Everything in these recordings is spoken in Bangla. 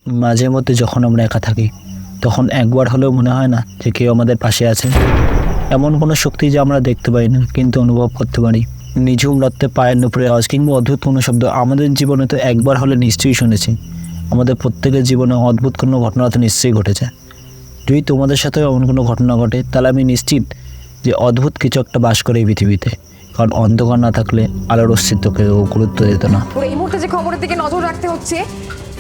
মাঝে মধ্যে যখন আমরা একা থাকি তখন একবার হলেও মনে হয় না যে কেউ আমাদের পাশে আছে। এমন কোনো শক্তি যা আমরা দেখতে পাই না কিন্তু অনুভব করতে পারি। নিঝুম রাত্রে পায়ের নুপুরে আওয়াজ কিংবা অদ্ভুত কোনো শব্দ আমাদের জীবনে তো একবার হলে নিশ্চয়ই শুনেছি। আমাদের প্রত্যেকের জীবনে অদ্ভুত কোনো ঘটনা তো নিশ্চয়ই ঘটেছে। যদি তোমাদের সাথেও এমন কোনো ঘটনা ঘটে তাহলে আমি নিশ্চিত যে অদ্ভুত কিছু একটা বাস করে এই পৃথিবীতে, কারণ অন্ধকার না থাকলে আলোর অস্তিত্বকেও গুরুত্ব দিত না। এই মুহূর্তে যে খবরের দিকে নজর রাখতে হচ্ছে,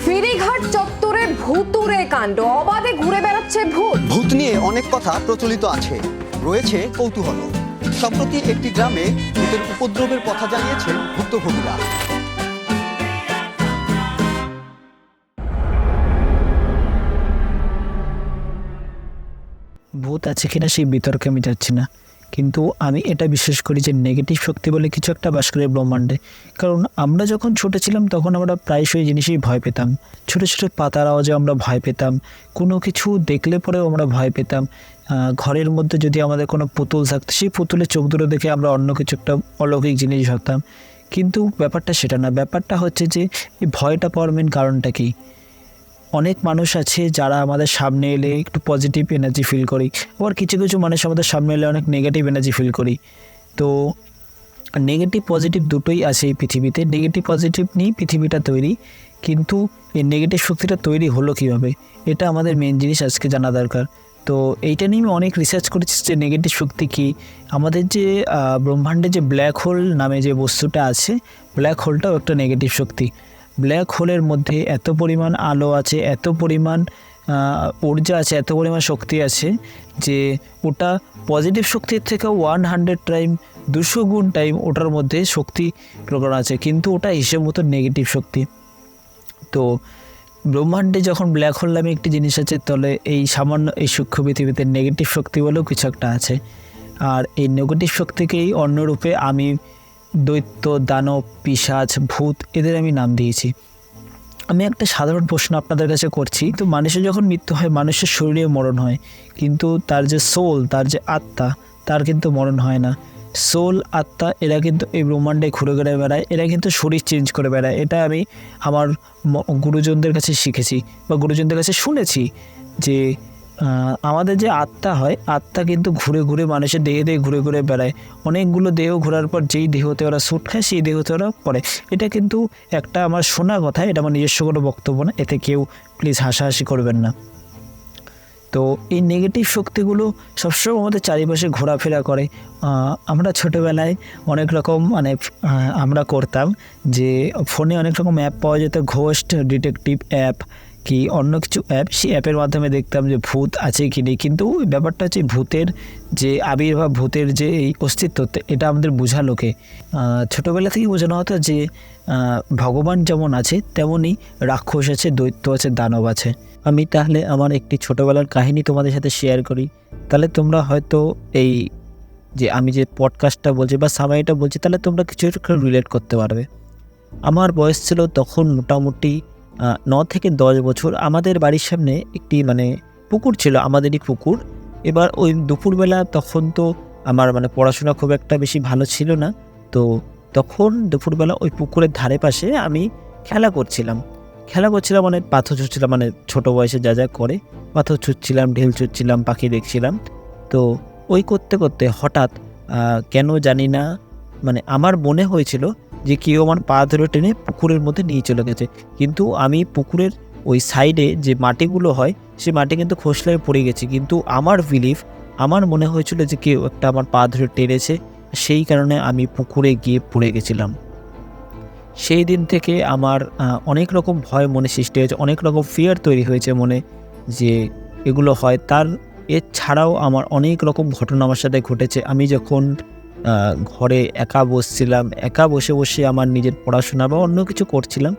ফেরিঘাট চত্বরে ভুতুড়ে কাণ্ড, অবাধে ঘুরে বেড়াচ্ছে ভূত। ভূত নিয়ে অনেক কথা প্রচলিত আছে, রয়েছে কৌতূহল। সম্প্রতি একটি গ্রামে ভূতের উপদ্রবের কথা জানিয়েছেন ভুক্তভোগীরা। ভূত আছে কিনা সেই বিতর্কে আমি যাচ্ছি না, কিন্তু আমি এটা বিশ্বাস করি যে নেগেটিভ শক্তি বলে কিছু একটা বাস করে ব্রহ্মাণ্ডে। কারণ আমরা যখন ছোটো ছিলাম তখন আমরা প্রায়শই জিনিসই ভয় পেতাম। ছোটো ছোটো পাতার আওয়াজে আমরা ভয় পেতাম, কোনো কিছু দেখলে পরেও আমরা ভয় পেতাম। ঘরের মধ্যে যদি আমাদের কোনো পুতুল থাকতো সেই পুতুলের চোখ দুটো দেখে আমরা অন্য কিছু একটা অলৌকিক জিনিস ভাবতাম। কিন্তু ব্যাপারটা সেটা না, ব্যাপারটা হচ্ছে যে এই ভয়টা পাওয়ার মেন কারণটা কী। অনেক মানুষ আছে যারা আমাদের সামনে এলে একটু পজিটিভ এনার্জি ফিল করি, আবার কিছু কিছু মানুষ আমাদের সামনে এলে অনেক নেগেটিভ এনার্জি ফিল করি। তো নেগেটিভ পজিটিভ দুটোই আছে এই পৃথিবীতে। নেগেটিভ পজিটিভ নিয়েই পৃথিবীটা তৈরি, কিন্তু এই নেগেটিভ শক্তিটা তৈরি হলো কীভাবে, এটা আমাদের মেন জিনিস আজকে জানা দরকার। তো এইটা নিয়ে আমি অনেক রিসার্চ করেছি যে নেগেটিভ শক্তি কী। আমাদের যে ব্রহ্মাণ্ডে যে ব্ল্যাক হোল নামে যে বস্তুটা আছে, ব্ল্যাক হোলটাও একটা নেগেটিভ শক্তি। ব্ল্যাক হোলের মধ্যে এত পরিমাণ আলো আছে, এত পরিমাণ ঊর্জা আছে, এত পরিমাণ শক্তি আছে যে ওটা পজিটিভ শক্তির থেকে 100 টাইম 200 গুণ টাইম ওটার মধ্যে শক্তি প্রকরণ আছে, কিন্তু ওটা হিসেব মতো নেগেটিভ শক্তি। তো ব্রহ্মাণ্ডে যখন ব্ল্যাক হোল নামে একটি জিনিস আছে, তাহলে এই সামান্য এই সূক্ষ্ম পৃথিবীতে নেগেটিভ শক্তি বলেও কিছু একটা আছে। আর এই নেগেটিভ শক্তিকেই অন্যরূপে আমি দৈত্য, দানব, পিশাচ, ভূত এদের আমি নাম দিয়েছি। আমি একটা সাধারণ প্রশ্ন আপনাদের কাছে করছি, তো মানুষের যখন মৃত্যু হয় মানুষের শরীরে মরণ হয়, কিন্তু তার যে সোল, তার যে আত্মা, তার কিন্তু মরণ হয় না। সোল, আত্মা এরা কিন্তু এই ব্রহ্মাণ্ডে ঘুরে ঘুরে বেড়ায়, এরা কিন্তু শরীর চেঞ্জ করে বেড়ায়। এটা আমি আমার গুরুজনদের কাছে শিখেছি বা গুরুজনদের কাছে শুনেছি যে আমাদের যে আত্মা হয়, আত্মা কিন্তু ঘুরে ঘুরে মানুষের দেহে দেহে ঘুরে ঘুরে বেড়ায়। অনেকগুলো দেহ ঘোরার পর যেই দেহতে ওরা শ্যুট খায় সেই দেহতে ওরা পড়ে। এটা কিন্তু একটা আমার শোনা কথা, এটা আমার নিজস্ব কোনো বক্তব্য না, এতে কেউ প্লিজ হাসাহাসি করবেন না। তো এই নেগেটিভ শক্তিগুলো সবসময় আমাদের চারিপাশে ঘোরাফেরা করে। আমরা ছোটোবেলায় অনেক রকম আমরা করতাম যে ফোনে অনেক রকম অ্যাপ পাওয়া যেত, ঘোস্ট ডিটেকটিভ অ্যাপ কি অন্য কিছু অ্যাপ, সেই অ্যাপের মাধ্যমে দেখতাম যে ভূত আছে কি নেই। কিন্তু ব্যাপারটা হচ্ছে ভূতের যে আবির্ভাব, ভূতের যে এই অস্তিত্ব, এটা আমাদের বোঝালো কে? ছোটোবেলা থেকেই বোঝানো হতো যে ভগবান যেমন আছে তেমনই রাক্ষস আছে, দৈত্য আছে, দানব আছে। আমি তাহলে আমার একটি ছোটোবেলার কাহিনী তোমাদের সাথে শেয়ার করি, তাহলে তোমরা হয়তো এই যে আমি যে পডকাস্টটা বলছি বা সামাইটা বলছি, তাহলে তোমরা কিছু একটু রিলেট করতে পারবে। আমার বয়স ছিল তখন মোটামুটি 9 থেকে 10 বছর। আমাদের বাড়ির সামনে একটি পুকুর ছিল, আমাদেরই পুকুর। এবার ওই দুপুরবেলা তখন তো আমার পড়াশোনা খুব একটা বেশি ভালো ছিল না, তো তখন দুপুরবেলা ওই পুকুরের ধারে পাশে আমি খেলা করছিলাম, পাথর ছুটছিলাম, ছোটো বয়সে যা যা করে, পাথর ছুটছিলাম, ঢিল ছুটছিলাম, পাখি দেখছিলাম। তো ওই করতে করতে হঠাৎ কেন জানি না আমার মনে হয়েছিল যে কেউ আমার পা ধরে টেনে পুকুরের মধ্যে নিয়ে চলে গেছে। কিন্তু আমি পুকুরের ওই সাইডে যে মাটিগুলো হয় সেই মাটি কিন্তু খসলায় পড়ে গেছি, কিন্তু আমার মনে হয়েছিল যে কেউ একটা আমার পা ধরে টেনেছে, সেই কারণে আমি পুকুরে গিয়ে পড়ে গেছিলাম। সেই দিন থেকে আমার অনেক রকম ভয় মনে সৃষ্টি হয়েছে, অনেক রকম ফিয়ার তৈরি হয়েছে মনে যে এগুলো হয়। তার এছাড়াও আমার অনেক রকম ঘটনা আমার সাথে ঘটেছে। আমি যখন ঘরে একা বসছিলাম, একা বসে বসে আমার নিজের পড়াশোনা বা অন্য কিছু করছিলাম,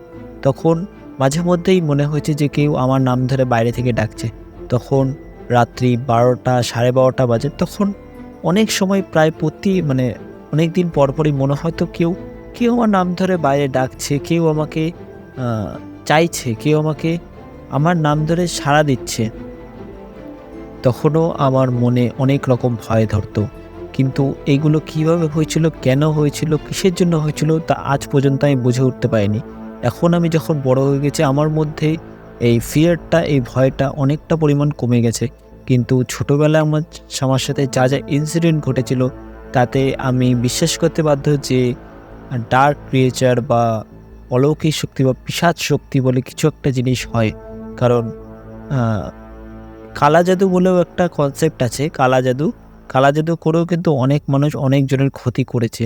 তখন মাঝে মধ্যেই মনে হয়েছে যে কেউ আমার নাম ধরে বাইরে থেকে ডাকছে। তখন রাত্রি 12টা 12:30 বাজে। তখন অনেক সময় প্রায় অনেক দিন পরপরই মনে হয় তো কেউ আমার নাম ধরে বাইরে ডাকছে, কেউ আমাকে চাইছে, কেউ আমাকে আমার নাম ধরে সাড়া দিচ্ছে। তখনও আমার মনে অনেক রকম ভয় ধরতো, কিন্তু এইগুলো কীভাবে হয়েছিল, কেন হয়েছিল, কিসের জন্য হয়েছিল তা আজ পর্যন্ত আমি বুঝে উঠতে পারিনি। এখন আমি যখন বড় হয়ে গেছি আমার মধ্যে এই ফিয়ারটা, এই ভয়টা অনেকটা পরিমাণ কমে গেছে। কিন্তু ছোটোবেলায় আমার সাথে যা যা ইনসিডেন্ট ঘটেছিল তাতে আমি বিশ্বাস করতে বাধ্য যে ডার্ক ক্রিয়েচার বা অলৌকিক শক্তি বা পিশাচ শক্তি বলে কিছু একটা জিনিস হয়। কারণ কালা জাদু বলেও একটা কনসেপ্ট আছে। কালা জাদু করেও কিন্তু অনেক মানুষ অনেকজনের ক্ষতি করেছে।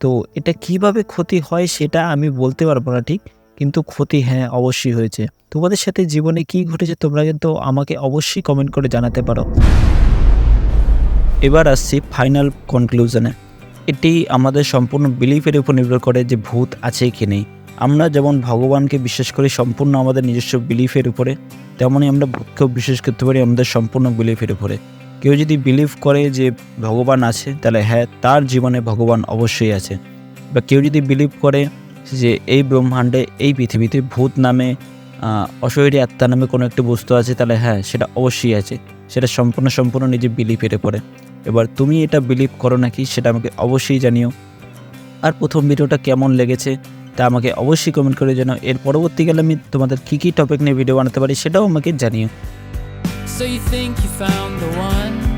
তো এটা কিভাবে ক্ষতি হয় সেটা আমি বলতে পারবো না ঠিক, কিন্তু ক্ষতি হ্যাঁ অবশ্যই হয়েছে। তোমাদের সাথে জীবনে কি ঘটেছে তোমরা কিন্তু আমাকে অবশ্যই কমেন্ট করে জানাতে পারো। এবার আসছি ফাইনাল কনক্লুশনে। এটি আমাদের সম্পূর্ণ বিলিফের উপর নির্ভর করে যে ভূত আছে কি নেই। আমরা যেমন ভগবানকে বিশ্বাস করি সম্পূর্ণ আমাদের নিজস্ব বিলিফের উপরে, তেমনই আমরা ভূতকেও বিশ্বাস করতে পারি আমাদের সম্পূর্ণ বিলিফের উপরে। কেউ যদি বিলিভ করে যে ভগবান আছে, তাহলে হ্যাঁ তার জীবনে ভগবান অবশ্যই আছে। বা কেউ যদি বিলিভ করে যে এই ব্রহ্মাণ্ডে, এই পৃথিবীতে ভূত নামে অশরীরী আত্মা নামে কোনো একটা বস্তু আছে, তাহলে হ্যাঁ সেটা অবশ্যই আছে। সেটা সম্পূর্ণ নিজের বিলিফের উপরে। এবার তুমি এটা বিলিভ করো নাকি সেটা আমাকে অবশ্যই জানিও। আর প্রথম ভিডিওটা কেমন লেগেছে তা আমাকে অবশ্যই কমেন্ট করে জানাও। এর পরবর্তীকালে আমি তোমাদের কী টপিক নিয়ে ভিডিও বানাতে পারি সেটাও আমাকে জানিও। So you think you found the one?